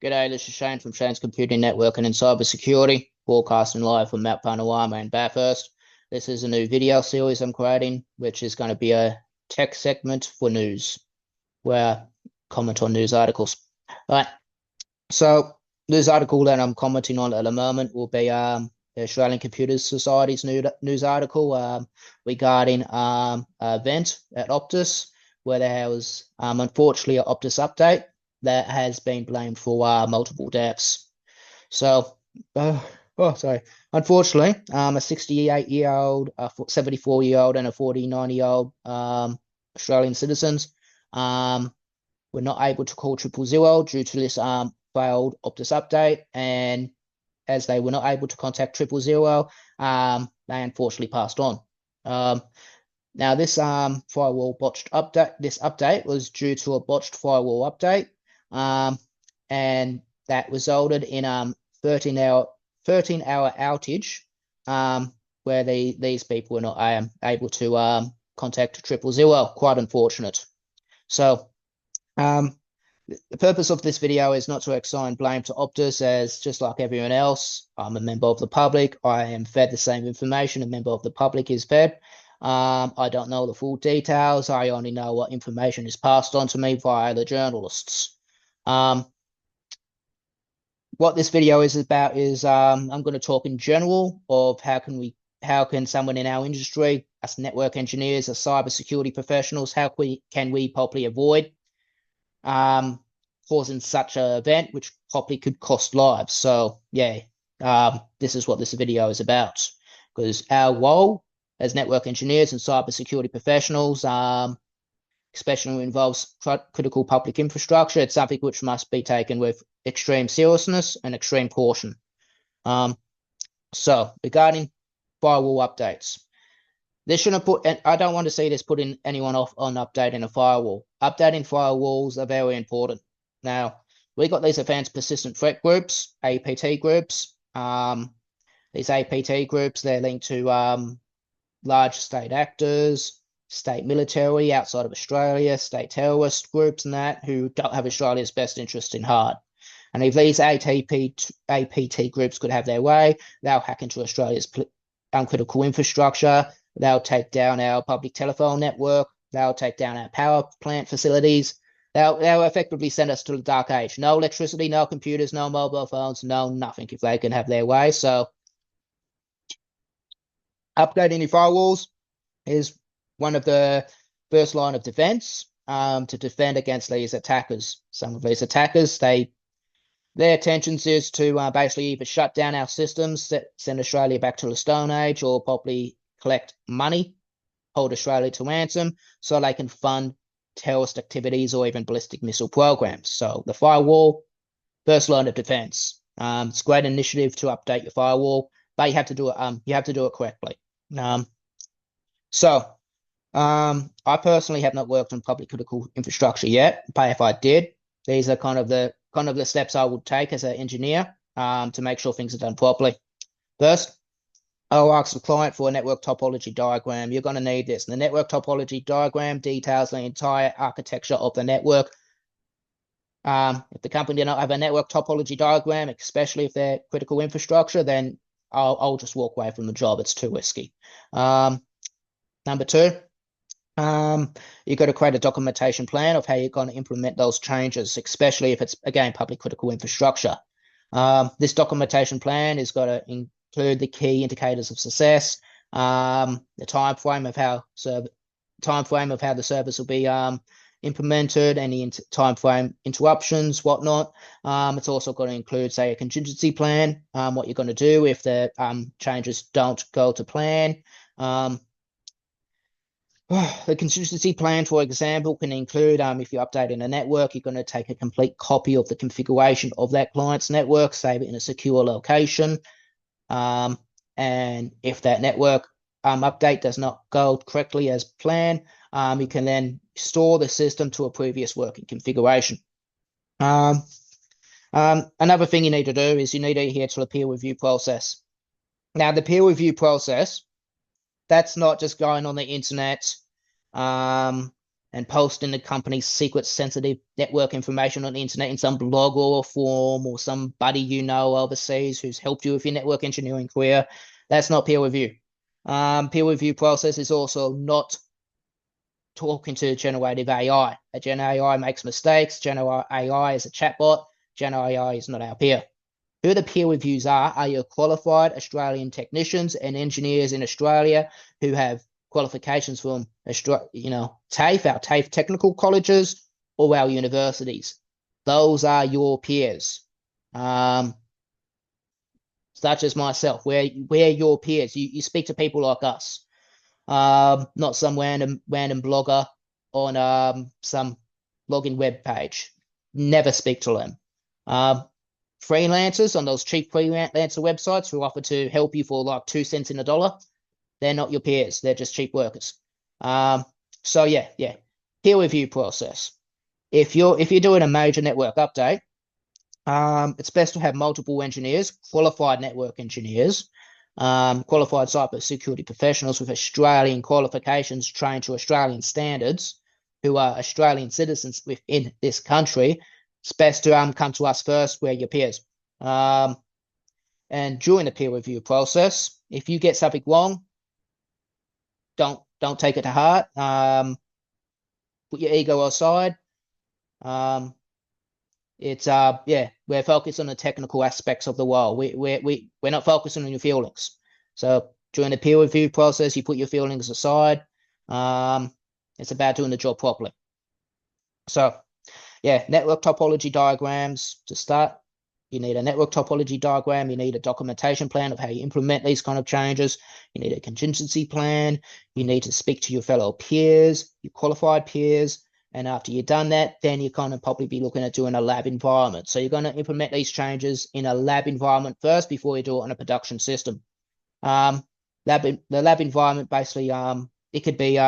G'day, this is Shane from Shane's Computing Networking and Cybersecurity, broadcasting live from Mount Panorama in Bathurst. This is a new video series I'm creating, which is going to be a tech segment for news, where I comment on news articles. Right. So, news article that I'm commenting on at the moment will be the Australian Computers Society's news article regarding an event at Optus, where there was unfortunately an Optus update that has been blamed for multiple deaths. So, unfortunately, a 68-year-old, a 74-year-old, and a 49-year-old Australian citizens were not able to call 000 due to this failed Optus update, and as they were not able to contact 000, they unfortunately passed on. Now, this firewall botched update, this update was due to a botched firewall update, and that resulted in 13-hour outage, where these people were not able to contact 000. Quite unfortunate. So, the purpose of this video is not to assign blame to Optus, as just like everyone else, I'm a member of the public. I am fed the same information a member of the public is fed. I don't know the full details. I only know what information is passed on to me via the journalists. What this video is about is I'm going to talk in general of how can someone in our industry, as network engineers, as cybersecurity professionals, can we properly avoid causing such an event, which probably could cost lives. So yeah, this is what this video is about, because our role as network engineers and cybersecurity professionals, especially when it involves critical public infrastructure, it's something which must be taken with extreme seriousness and extreme caution. So regarding firewall updates, this shouldn't put, and I don't want to see this putting anyone off on updating a firewall. Updating firewalls are very important. Now, we got these advanced persistent threat groups, APT groups. These APT groups, they're linked to large state actors, state military outside of Australia, state terrorist groups and that, who don't have Australia's best interest in heart. And if these APT groups could have their way, they'll hack into Australia's critical infrastructure. They'll take down our public telephone network. They'll take down our power plant facilities. They'll effectively send us to the dark age. No electricity, no computers, no mobile phones, no nothing, if they can have their way. So updating your firewalls is one of the first line of defense to defend against these attackers. Some of these attackers, their intentions is to basically either shut down our systems, send Australia back to the Stone Age, or probably collect money, hold Australia to ransom, so they can fund terrorist activities or even ballistic missile programs. So the firewall, first line of defense. It's a great initiative to update your firewall, but you have to do it correctly. I personally have not worked on public critical infrastructure yet, but if I did, these are kind of the steps I would take as an engineer to make sure things are done properly. First, I'll ask the client for a network topology diagram. You're going to need this. And the network topology diagram details the entire architecture of the network. If the company did not have a network topology diagram, especially if they're critical infrastructure, then I'll just walk away from the job. It's too risky. Number two, you've got to create a documentation plan of how you're going to implement those changes, especially if it's, again, public critical infrastructure. This documentation plan is got to include the key indicators of success, the time frame of how the service will be implemented, any time frame interruptions, whatnot. It's also going to include, say, a contingency plan, what you're going to do if the changes don't go to plan. The contingency plan, for example, can include, if you're updating a network, you're going to take a complete copy of the configuration of that client's network, save it in a secure location. And if that network update does not go correctly as planned, you can then store the system to a previous working configuration. Another thing you need to do is you need to adhere to the peer review process. Now, the peer review process, that's not just going on the internet and posting the company's secret sensitive network information on the internet in some blog or forum, or somebody you know overseas who's helped you with your network engineering career. That's not peer review. Peer review process is also not talking to generative AI. A Gen AI makes mistakes. Gen AI is a chatbot. Gen AI is not our peer. Who the peer reviews are your qualified Australian technicians and engineers in Australia who have qualifications from TAFE, our TAFE technical colleges, or our universities. Those are your peers. Such as myself, we're your peers. You speak to people like us. Not some random blogger on some login web page. Never speak to them. Freelancers on those cheap freelancer websites who offer to help you for like 2 cents in a dollar, they're not your peers. They're just cheap workers. So yeah, peer review process. If you're doing a major network update, it's best to have multiple engineers, qualified network engineers, qualified cybersecurity professionals with Australian qualifications trained to Australian standards, who are Australian citizens within this country. It's best to come to us first. We're your peers. And during the peer review process, if you get something wrong, don't take it to heart. Put your ego aside. It's we're focused on the technical aspects of the role. We're not focusing on your feelings. So during the peer review process, you put your feelings aside. It's about doing the job properly. So yeah, network topology diagrams to start. You need a network topology diagram. You need a documentation plan of how you implement these kind of changes. You need a contingency plan. You need to speak to your fellow peers, your qualified peers. And after you've done that, then you're kind of probably be looking at doing a lab environment. So you're going to implement these changes in a lab environment first before you do it on a production system. The lab environment basically, it could be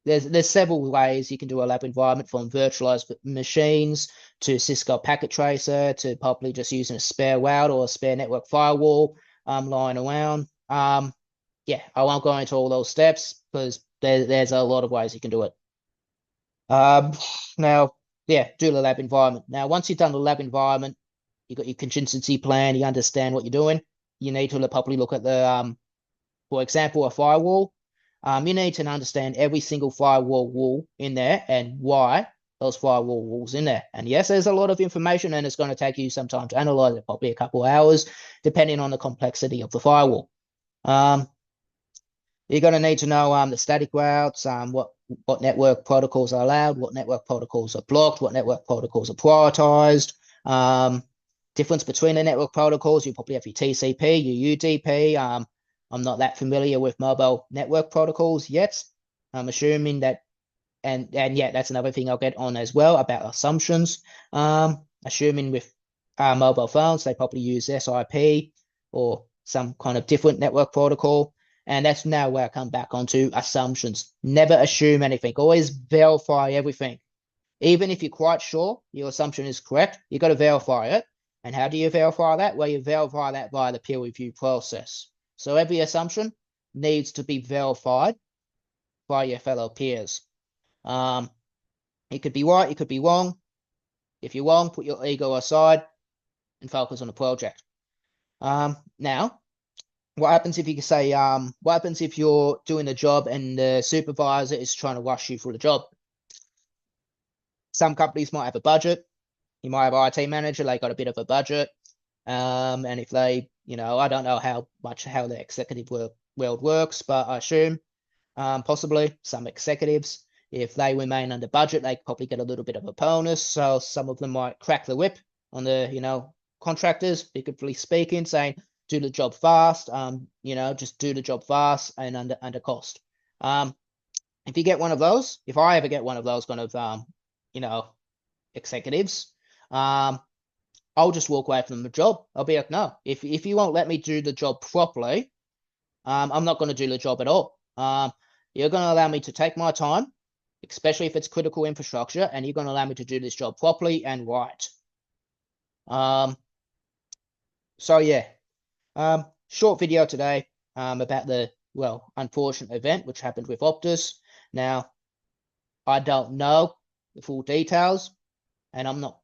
there's several ways you can do a lab environment, from virtualized machines to Cisco packet tracer to probably just using a spare router or a spare network firewall lying around. Yeah, I won't go into all those steps because there's a lot of ways you can do it. Now, yeah, do the lab environment. Now, once you've done the lab environment, you've got your contingency plan, you understand what you're doing. You need to probably look at the, for example, a firewall. You need to understand every single firewall rule in there and why those firewall rules in there. And yes, there's a lot of information, and it's going to take you some time to analyze it, probably a couple of hours, depending on the complexity of the firewall. You're going to need to know the static routes, what network protocols are allowed, what network protocols are blocked, what network protocols are prioritized. Difference between the network protocols, you probably have your TCP, your UDP. I'm not that familiar with mobile network protocols yet. I'm assuming that, and yeah, that's another thing I'll get on as well about assumptions. Assuming with mobile phones, they probably use SIP or some kind of different network protocol. And that's now where I come back onto assumptions. Never assume anything. Always verify everything. Even if you're quite sure your assumption is correct, you've got to verify it. And how do you verify that? Well, you verify that via the peer review process. So every assumption needs to be verified by your fellow peers. It could be right, it could be wrong. If you're wrong, put your ego aside and focus on the project. Now, what happens if you say, what happens if you're doing the job and the supervisor is trying to rush you through the job? Some companies might have a budget. You might have an IT manager, they got a bit of a budget. And if they, I don't know how the executive world works, but I assume possibly some executives, if they remain under budget, they probably get a little bit of a bonus. So some of them might crack the whip on the, contractors, figuratively speaking, saying, do the job fast, just do the job fast and under cost. If you get one of those, if I ever get one of those kind of, executives, I'll just walk away from the job. I'll be like, no, if you won't let me do the job properly, I'm not going to do the job at all. You're going to allow me to take my time, especially if it's critical infrastructure, and you're going to allow me to do this job properly and right. So yeah, short video today about the, unfortunate event which happened with Optus. Now, I don't know the full details, and I'm not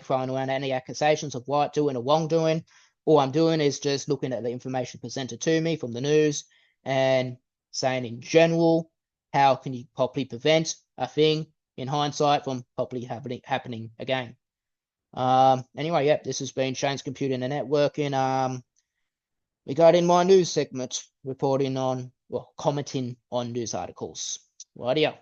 throwing around any accusations of right doing or wrong doing. All I'm doing is just looking at the information presented to me from the news and saying in general, how can you properly prevent a thing in hindsight from properly happening again. Anyway, yep, this has been Shane's Computing and Networking. Regarding my news segment, reporting on, well, commenting on news articles. Rightio.